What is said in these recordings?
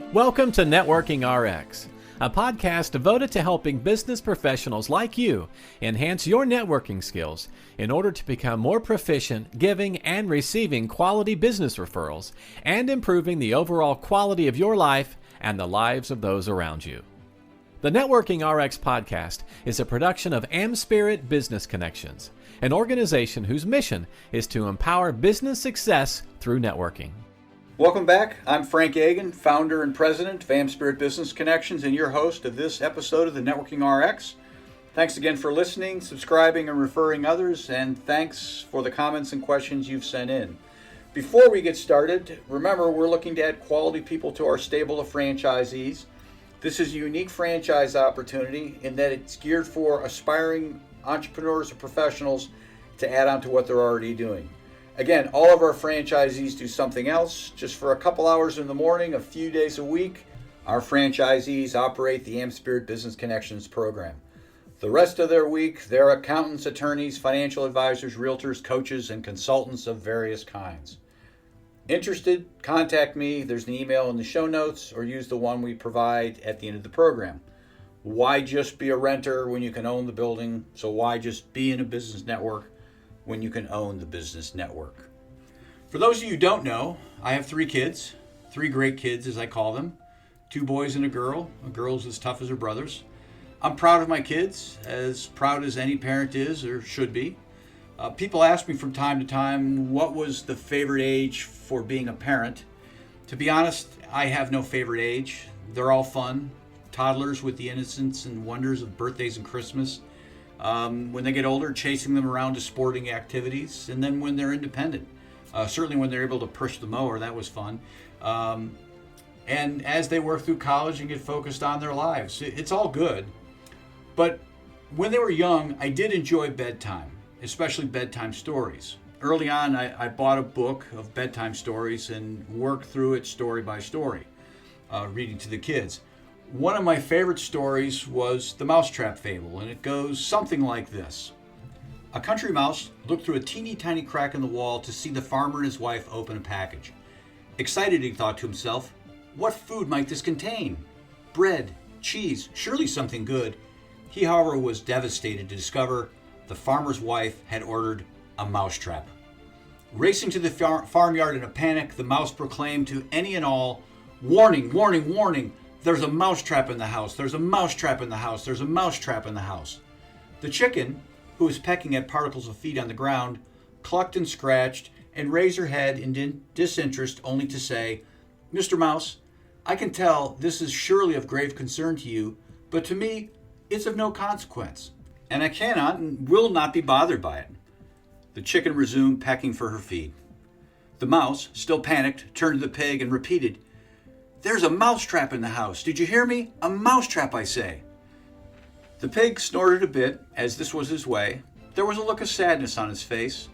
Welcome to Networking RX, a podcast devoted to helping business professionals like you enhance your networking skills in order to become more proficient giving and receiving quality business referrals and improving the overall quality of your life and the lives of those around you. The Networking RX podcast is a production of AmSpirit Business Connections, an organization whose mission is to empower business success through networking. Welcome back. I'm Frank Agin, founder and president of AmSpirit Business Connections and your host of this episode of the Networking RX. Thanks again for listening, subscribing, and referring others, and thanks for the comments and questions you've sent in. Before we get started, remember we're looking to add quality people to our stable of franchisees. This is a unique franchise opportunity in that it's geared for aspiring entrepreneurs or professionals to add on to what they're already doing. Again, all of our franchisees do something else. Just for a couple hours in the morning, a few days a week, our franchisees operate the AmSpirit Business Connections program. The rest of their week, they're accountants, attorneys, financial advisors, realtors, coaches, and consultants of various kinds. Interested? Contact me. There's an email in the show notes, or use the one we provide at the end of the program. Why just be a renter when you can own the building? So why just be in a business network when you can own the business network? For those of you who don't know, I have 3 kids, 3 great kids as I call them, 2 boys and a girl. A girl's as tough as her brothers. I'm proud of my kids, as proud as any parent is or should be. People ask me from time to time, what was the favorite age for being a parent? To be honest, I have no favorite age. They're all fun. Toddlers with the innocence and wonders of birthdays and Christmas. When they get older, chasing them around to sporting activities, and then when they're independent. Certainly when they're able to push the mower, that was fun. And as they work through college and get focused on their lives, it's all good. But when they were young, I did enjoy bedtime, especially bedtime stories. Early on, I bought a book of bedtime stories and worked through it story by story, reading to the kids. One of my favorite stories was the Mousetrap Fable, and it goes something like this. A country mouse looked through a teeny tiny crack in the wall to see the farmer and his wife open a package. Excited, he thought to himself, what food might this contain? Bread, cheese, surely something good. He, however, was devastated to discover the farmer's wife had ordered a mousetrap. Racing to the farmyard in a panic, the mouse proclaimed to any and all, warning, warning, warning. There's a mousetrap in the house. There's a mousetrap in the house. There's a mousetrap in the house. The chicken, who was pecking at particles of feed on the ground, clucked and scratched and raised her head in disinterest only to say, Mr. Mouse, I can tell this is surely of grave concern to you, but to me it's of no consequence, and I cannot and will not be bothered by it. The chicken resumed pecking for her feed. The mouse, still panicked, turned to the pig and repeated, There's a mousetrap in the house. Did you hear me? A mousetrap, I say. The pig snorted a bit, as this was his way. There was a look of sadness on his face,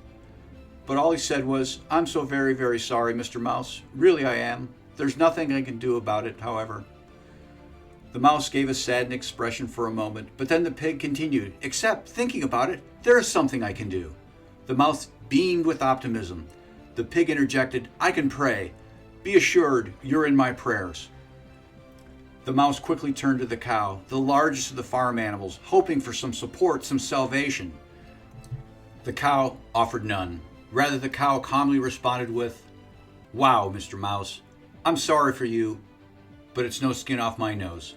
but all he said was, I'm so very, very sorry, Mr. Mouse. Really I am. There's nothing I can do about it, however. The mouse gave a saddened expression for a moment, but then the pig continued, Except, thinking about it, there is something I can do. The mouse beamed with optimism. The pig interjected, I can pray. Be assured you're in my prayers. The mouse quickly turned to the cow, the largest of the farm animals, hoping for some support, some salvation. The cow offered none. Rather, the cow calmly responded with, Wow, Mr. Mouse, I'm sorry for you, but it's no skin off my nose.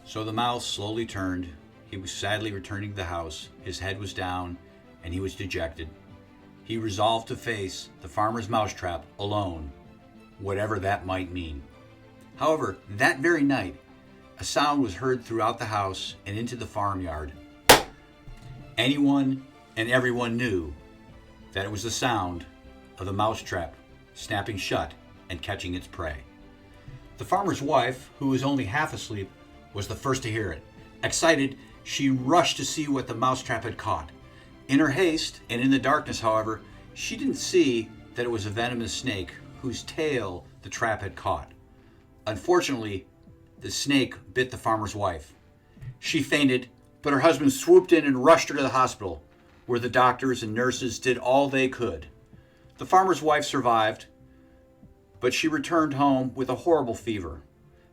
So the mouse slowly turned. He was sadly returning to the house. His head was down, and he was dejected. He resolved to face the farmer's mousetrap alone, whatever that might mean. However, that very night, a sound was heard throughout the house and into the farmyard. Anyone and everyone knew that it was the sound of the mousetrap snapping shut and catching its prey. The farmer's wife, who was only half asleep, was the first to hear it. Excited, she rushed to see what the mousetrap had caught. In her haste, and in the darkness, however, she didn't see that it was a venomous snake whose tail the trap had caught. Unfortunately, the snake bit the farmer's wife. She fainted, but her husband swooped in and rushed her to the hospital, where the doctors and nurses did all they could. The farmer's wife survived, but she returned home with a horrible fever.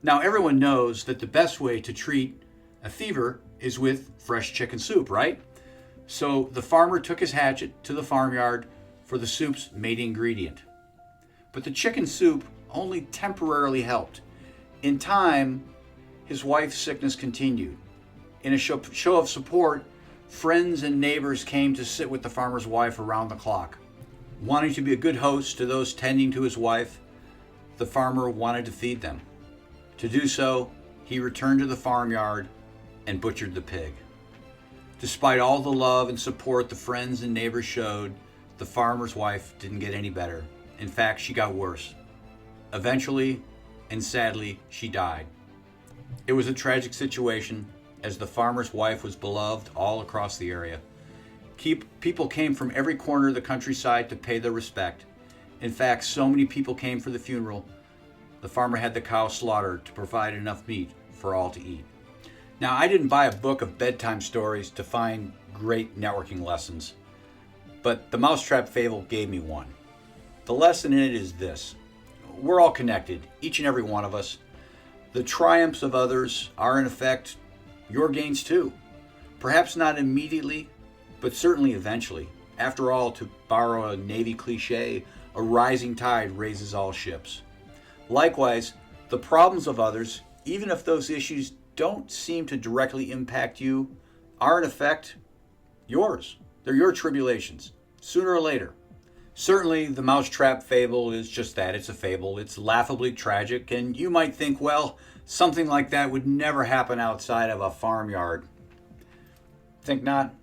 Now, everyone knows that the best way to treat a fever is with fresh chicken soup, right? So the farmer took his hatchet to the farmyard for the soup's main ingredient. But the chicken soup only temporarily helped. In time, his wife's sickness continued. In a show of support, friends and neighbors came to sit with the farmer's wife around the clock. Wanting to be a good host to those tending to his wife, the farmer wanted to feed them. To do so, he returned to the farmyard and butchered the pig. Despite all the love and support the friends and neighbors showed, the farmer's wife didn't get any better. In fact, she got worse. Eventually, and sadly, she died. It was a tragic situation, as the farmer's wife was beloved all across the area. People came from every corner of the countryside to pay their respect. In fact, so many people came for the funeral, the farmer had the cow slaughtered to provide enough meat for all to eat. Now, I didn't buy a book of bedtime stories to find great networking lessons, but the Mousetrap Fable gave me one. The lesson in it is this: we're all connected, each and every one of us. The triumphs of others are in effect your gains too. Perhaps not immediately, but certainly eventually. After all, to borrow a Navy cliche, a rising tide raises all ships. Likewise, the problems of others, even if those issues don't seem to directly impact you, are in effect yours. They're your tribulations, sooner or later. Certainly, the Mousetrap Fable is just that. It's a fable. It's laughably tragic, and you might think, well, something like that would never happen outside of a farmyard. Think not?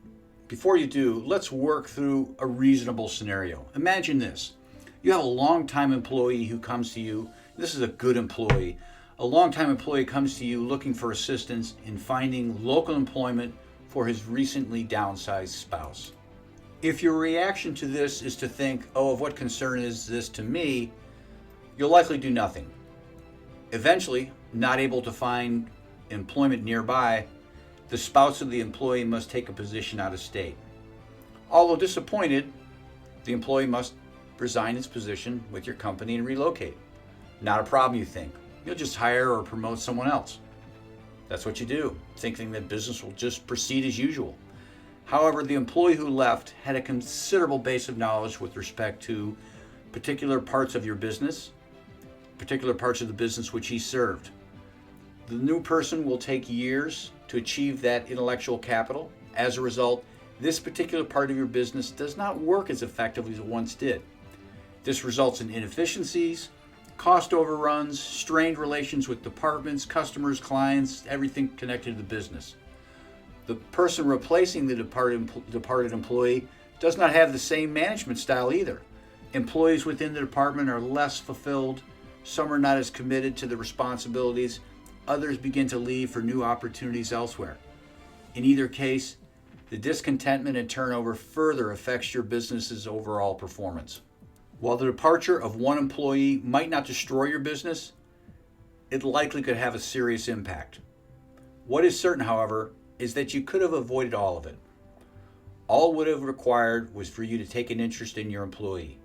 Before you do, let's work through a reasonable scenario. Imagine this. You have a longtime employee who comes to you. This is a good employee. A longtime employee comes to you looking for assistance in finding local employment for his recently downsized spouse. If your reaction to this is to think, oh, of what concern is this to me, you'll likely do nothing. Eventually, not able to find employment nearby, the spouse of the employee must take a position out of state. Although disappointed, the employee must resign his position with your company and relocate. Not a problem, you think. You'll just hire or promote someone else. That's what you do, thinking that business will just proceed as usual. However, the employee who left had a considerable base of knowledge with respect to particular parts of your business, particular parts of the business which he served. The new person will take years to achieve that intellectual capital. As a result, this particular part of your business does not work as effectively as it once did. This results in inefficiencies, cost overruns, strained relations with departments, customers, clients, everything connected to the business. The person replacing the departed employee does not have the same management style either. Employees within the department are less fulfilled. Some are not as committed to the responsibilities. Others begin to leave for new opportunities elsewhere. In either case, the discontentment and turnover further affects your business's overall performance. While the departure of one employee might not destroy your business, it likely could have a serious impact. What is certain, however, is that you could have avoided all of it. All it would have required was for you to take an interest in your employee.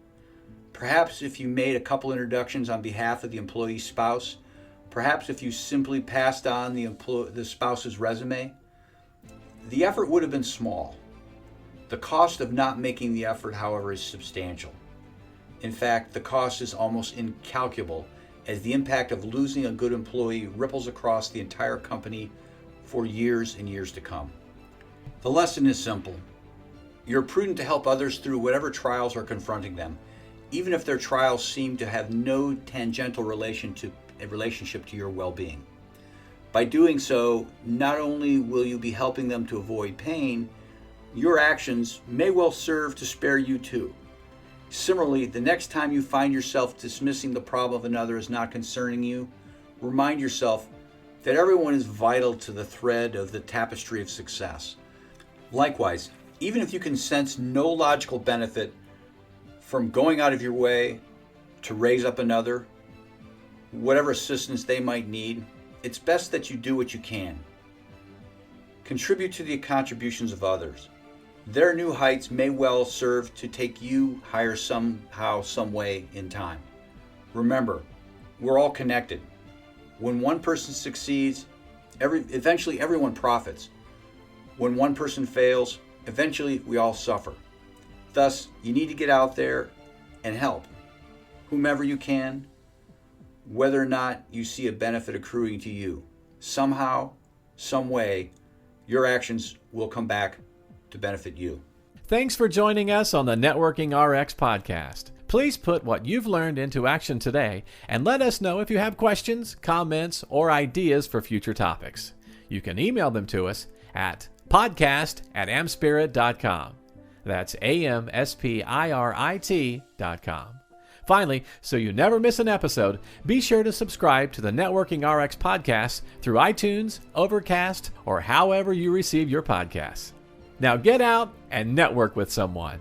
Perhaps if you made a couple introductions on behalf of the employee's spouse, perhaps if you simply passed on the spouse's resume, the effort would have been small. The cost of not making the effort, however, is substantial. In fact, the cost is almost incalculable, as the impact of losing a good employee ripples across the entire company for years and years to come. The lesson is simple. You're prudent to help others through whatever trials are confronting them, even if their trials seem to have no tangential relationship to your well-being. By doing so, not only will you be helping them to avoid pain, your actions may well serve to spare you too. Similarly, the next time you find yourself dismissing the problem of another as not concerning you, remind yourself that everyone is vital to the thread of the tapestry of success. Likewise, even if you can sense no logical benefit from going out of your way to raise up another, whatever assistance they might need, it's best that you do what you can. Contribute to the contributions of others. Their new heights may well serve to take you higher somehow, some way in time. Remember, we're all connected. When one person succeeds, eventually everyone profits. When one person fails, eventually we all suffer. Thus, you need to get out there and help whomever you can, whether or not you see a benefit accruing to you. Somehow, some way, your actions will come back to benefit you. Thanks for joining us on the Networking RX podcast. Please put what you've learned into action today and let us know if you have questions, comments, or ideas for future topics. You can email them to us at podcast@amspirit.com. That's AmSpirit.com. Finally, so you never miss an episode, be sure to subscribe to the Networking RX podcast through iTunes, Overcast, or however you receive your podcasts. Now get out and network with someone.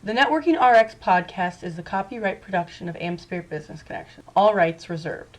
The Networking RX podcast is the copyright production of AmSpirit Business Connection. All rights reserved.